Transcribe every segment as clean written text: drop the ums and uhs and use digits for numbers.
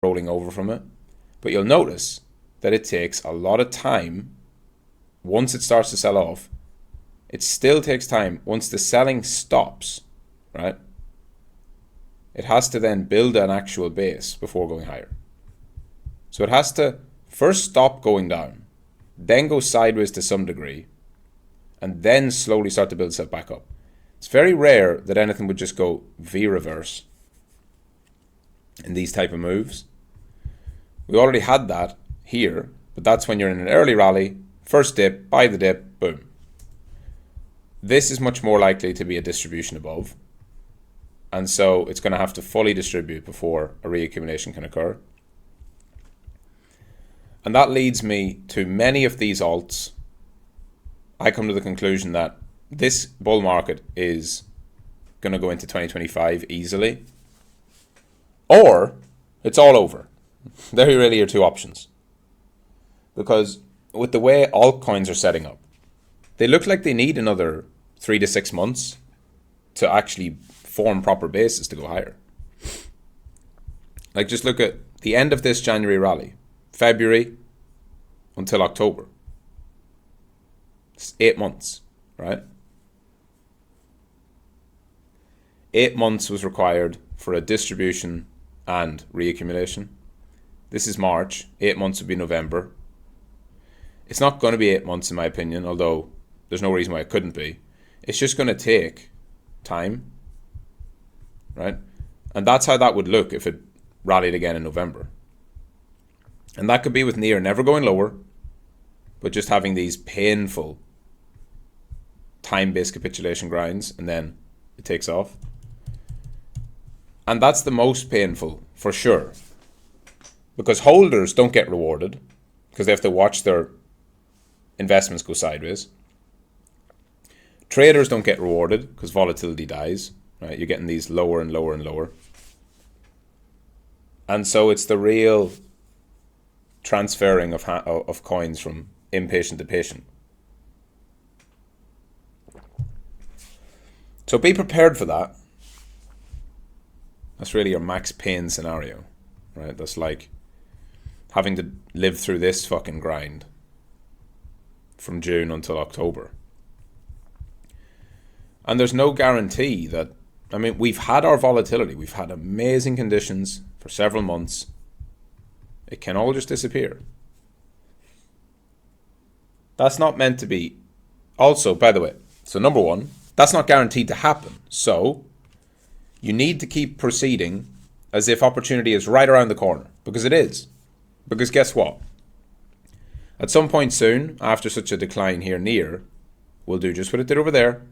rolling over from it. But you'll notice that it takes a lot of time once it starts to sell off. It still takes time once the selling stops, right? It has to then build an actual base before going higher. So it has to first stop going down, then go sideways to some degree, and then slowly start to build itself back up. It's very rare that anything would just go V reverse in these type of moves. We already had that here, but that's when you're in an early rally, first dip, buy the dip, boom. This is much more likely to be a distribution above. And so it's going to have to fully distribute before a reaccumulation can occur. And that leads me to many of these alts. I come to the conclusion that this bull market is going to go into 2025 easily, or it's all over. There really are two options. Because with the way altcoins are setting up, they look like they need another 3 to 6 months to actually form proper bases to go higher. Like, just look at the end of this January rally, February until October. It's 8 months, right? 8 months was required for a distribution and reaccumulation. This is March. 8 months would be November. It's not going to be 8 months in my opinion, although there's no reason why it couldn't be. It's just going to take time, right? And that's how that would look if it rallied again in November. And that could be with near never going lower, but just having these painful time-based capitulation grinds, and then it takes off. And that's the most painful for sure, because holders don't get rewarded because they have to watch their investments go sideways. Traders don't get rewarded because volatility dies, right? You're getting these lower and lower and lower. And so it's the real transferring of coins from impatient to patient. So be prepared for that. That's really your max pain scenario, right? That's like having to live through this fucking grind from June until October. And there's no guarantee that, I mean, we've had our volatility. We've had amazing conditions for several months. It can all just disappear. That's not meant to be. Also, by the way, so number one, that's not guaranteed to happen. So you need to keep proceeding as if opportunity is right around the corner, because it is. Because guess what? At some point soon, after such a decline here near, we'll do just what it did over there.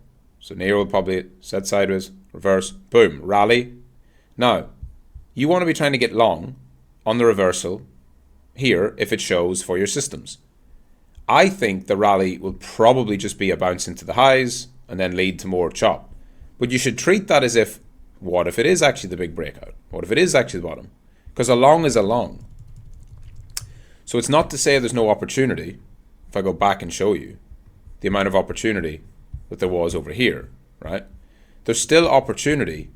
So near will probably set sideways, reverse, boom, rally. Now, you want to be trying to get long on the reversal here if it shows for your systems. I think the rally will probably just be a bounce into the highs and then lead to more chop. But you should treat that as if, what if it is actually the big breakout? What if it is actually the bottom? Because a long is a long. So it's not to say there's no opportunity. If I go back and show you the amount of opportunity that there was over here, right? There's still opportunity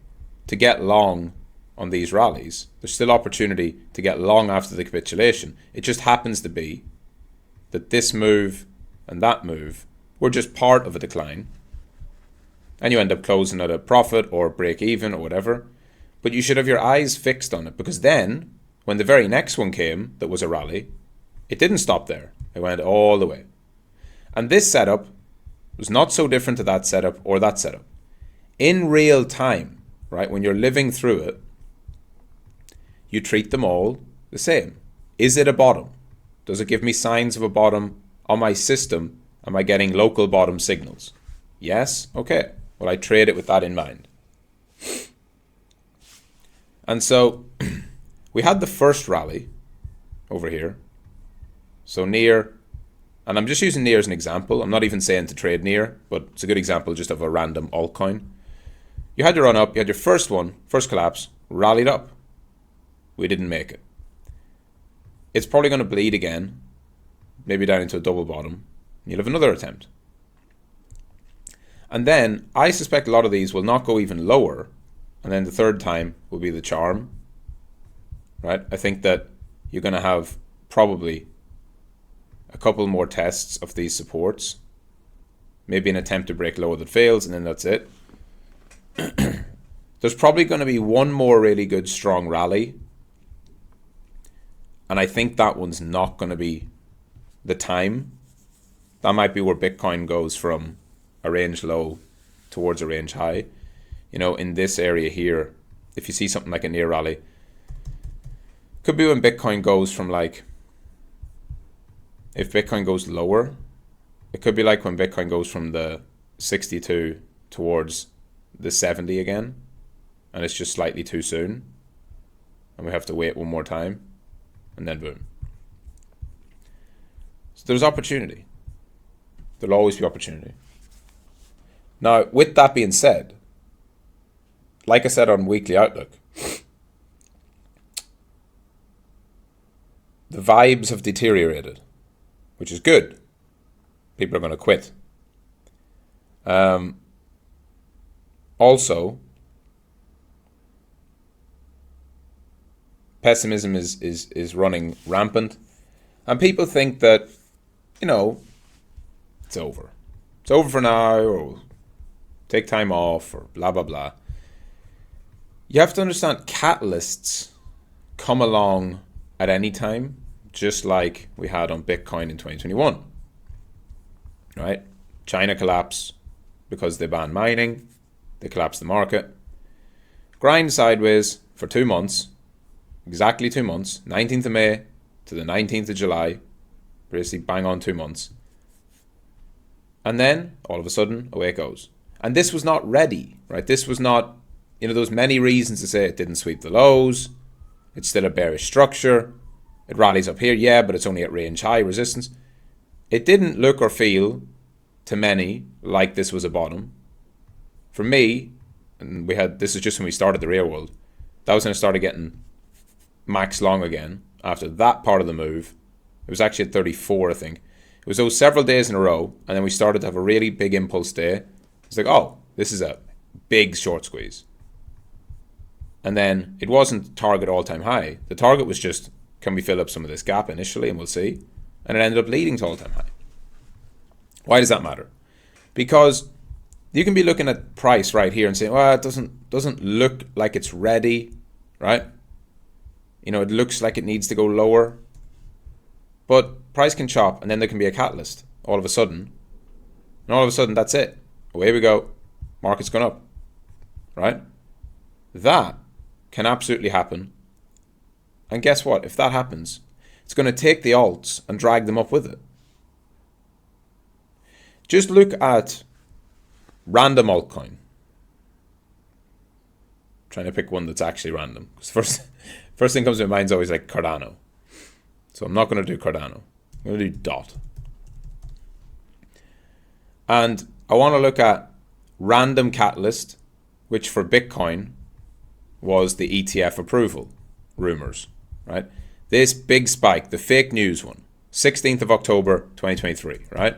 to get long on these rallies. There's still opportunity to get long after the capitulation. It just happens to be that this move and that move were just part of a decline. And you end up closing at a profit or break even or whatever. But you should have your eyes fixed on it, because then when the very next one came that was a rally, it didn't stop there. It went all the way. And this setup was not so different to that setup or that setup. In real time, right, when you're living through it, you treat them all the same. Is it a bottom? Does it give me signs of a bottom on my system? Am I getting local bottom signals? Yes? Okay. Well, I trade it with that in mind. And so we had the first rally over here. So near, and I'm just using near as an example. I'm not even saying to trade near, but it's a good example just of a random altcoin. You had your run up, you had your first one, first collapse, rallied up. We didn't make it. It's probably going to bleed again, maybe down into a double bottom. You'll have another attempt. And then I suspect a lot of these will not go even lower. And then the third time will be the charm. right? I think that you're going to have probably a couple more tests of these supports, maybe an attempt to break lower that fails, and then that's it. There's probably going to be one more really good strong rally, and I think that one's not going to be the time. That might be where Bitcoin goes from a range low towards a range high. You know, in this area here, if you see something like a near rally, could be when Bitcoin goes from like, if Bitcoin goes lower, it could be like when Bitcoin goes from the 62 towards the 70 again, and it's just slightly too soon, and we have to wait one more time, and then boom. So there's opportunity. There'll always be opportunity. Now, with that being said, like I said on Weekly Outlook, the vibes have deteriorated, which is good. People are going to quit. Also, pessimism is running rampant, and people think that, you know, it's over. It's over for now, or take time off, or blah, blah, blah. You have to understand catalysts come along at any time, just like we had on Bitcoin in 2021, right? China collapsed because they banned mining. They collapsed the market. Grind sideways for 2 months, exactly 2 months, 19th of May to the 19th of July, basically bang on 2 months. And then, all of a sudden, away it goes. And this was not ready, right? This was not, you know, there was many reasons to say it didn't sweep the lows. It's still a bearish structure. It rallies up here, yeah, but it's only at range high resistance. It didn't look or feel to many like this was a bottom. For me, and this is just when we started the real world, that was when I started getting max long again after that part of the move. It was actually at 34, I think. It was those several days in a row, and then we started to have a really big impulse day. It's like, oh, this is a big short squeeze. And then it wasn't target all-time high. The target was just, can we fill up some of this gap initially, and we'll see. And it ended up leading to all-time high. Why does that matter? Because you can be looking at price right here and saying, well, it doesn't look like it's ready, right? You know, it looks like it needs to go lower. But price can chop, and then there can be a catalyst all of a sudden. And all of a sudden, that's it. Away we go. Market's gone up, right? That can absolutely happen. And guess what? If that happens, it's going to take the alts and drag them up with it. Just look at random altcoin. Trying to pick one that's actually random. Because first thing comes to my mind is always like Cardano. So I'm not going to do Cardano. I'm going to do DOT. And I want to look at random catalyst, which for Bitcoin was the ETF approval rumors, right? This big spike, the fake news one, 16th of October, 2023, right?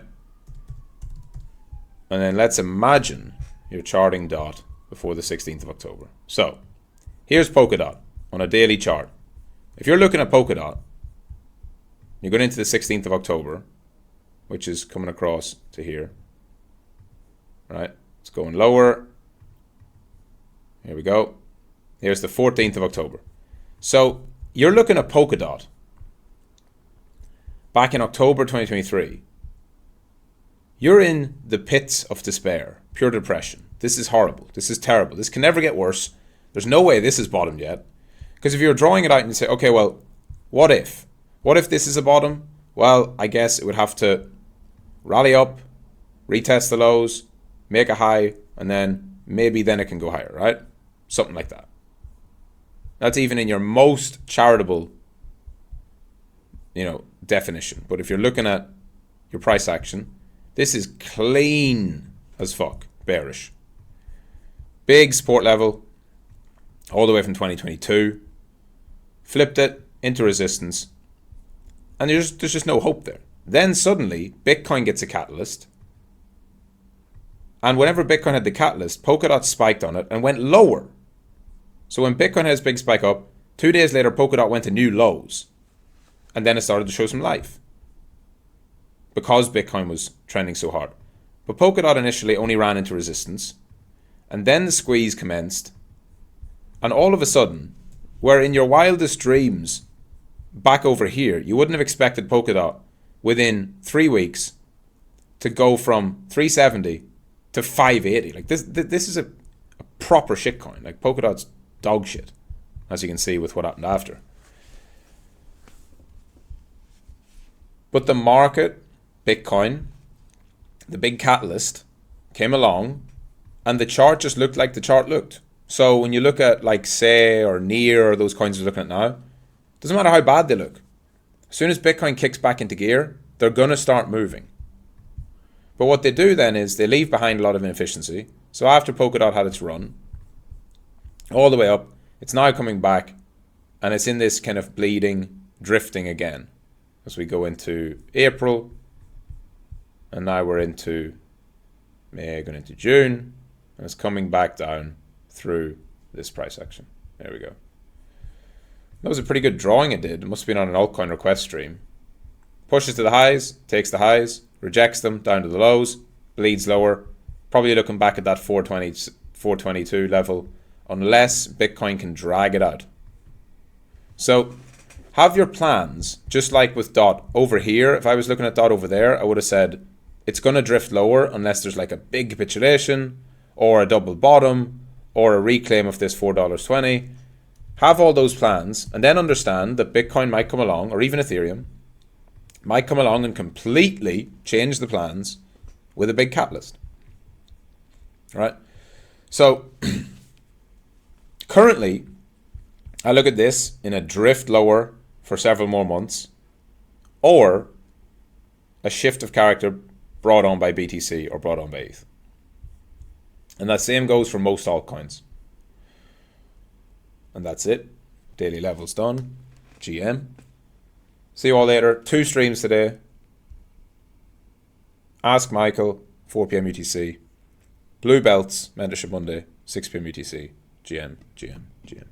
And then let's imagine you're charting DOT before the 16th of October. So here's Polkadot on a daily chart. If you're looking at Polkadot, you're going into the 16th of October, which is coming across to here, right? It's going lower. Here we go. Here's the 14th of October. So you're looking at Polkadot back in October 2023. You're in the pits of despair, pure depression. This is horrible. This is terrible. This can never get worse. There's no way this is bottomed yet. Because if you're drawing it out and you say, okay, well, what if? What if this is a bottom? Well, I guess it would have to rally up, retest the lows, make a high, and then maybe then it can go higher, right? Something like that. That's even in your most charitable, definition. But if you're looking at your price action, this is clean as fuck, bearish. Big support level, all the way from 2022. Flipped it into resistance. And there's just no hope there. Then suddenly, Bitcoin gets a catalyst. And whenever Bitcoin had the catalyst, Polkadot spiked on it and went lower. So when Bitcoin has big spike up, 2 days later, Polkadot went to new lows. And then it started to show some life. Because Bitcoin was trending so hard. But Polkadot initially only ran into resistance. And then the squeeze commenced. And all of a sudden, where in your wildest dreams, back over here, you wouldn't have expected Polkadot within 3 weeks to go from 370 to 580. Like this is a proper shitcoin. Like Polkadot's dog shit, as you can see with what happened after. But the market, Bitcoin, the big catalyst, came along, and the chart just looked like the chart looked. So when you look at like Say or Near or those coins you're looking at now, doesn't matter how bad they look. As soon as Bitcoin kicks back into gear, they're going to start moving. But what they do then is they leave behind a lot of inefficiency. So after Polkadot had its run, all the way up, it's now coming back, and it's in this kind of bleeding, drifting again as we go into April, and now we're into May, going into June, and it's coming back down through this price action. There we go. That was a pretty good drawing it did. It must have been on an altcoin request stream. Pushes to the highs, takes the highs, rejects them down to the lows, bleeds lower. Probably looking back at that 420, 422 level, unless Bitcoin can drag it out. So have your plans, just like with DOT over here. If I was looking at DOT over there, I would have said it's going to drift lower unless there's like a big capitulation or a double bottom or a reclaim of this $4.20. Have all those plans, and then understand that Bitcoin might come along, or even Ethereum, might come along and completely change the plans with a big catalyst. All right? So, currently, I look at this in a drift lower for several more months, or a shift of character brought on by BTC or brought on by ETH. And that same goes for most altcoins. And that's it. Daily levels done. GM. See you all later. 2 streams today. Ask Michael, 4 p.m. UTC. Blue Belts, Mentorship Monday, 6 p.m. UTC. GM, GM, GM.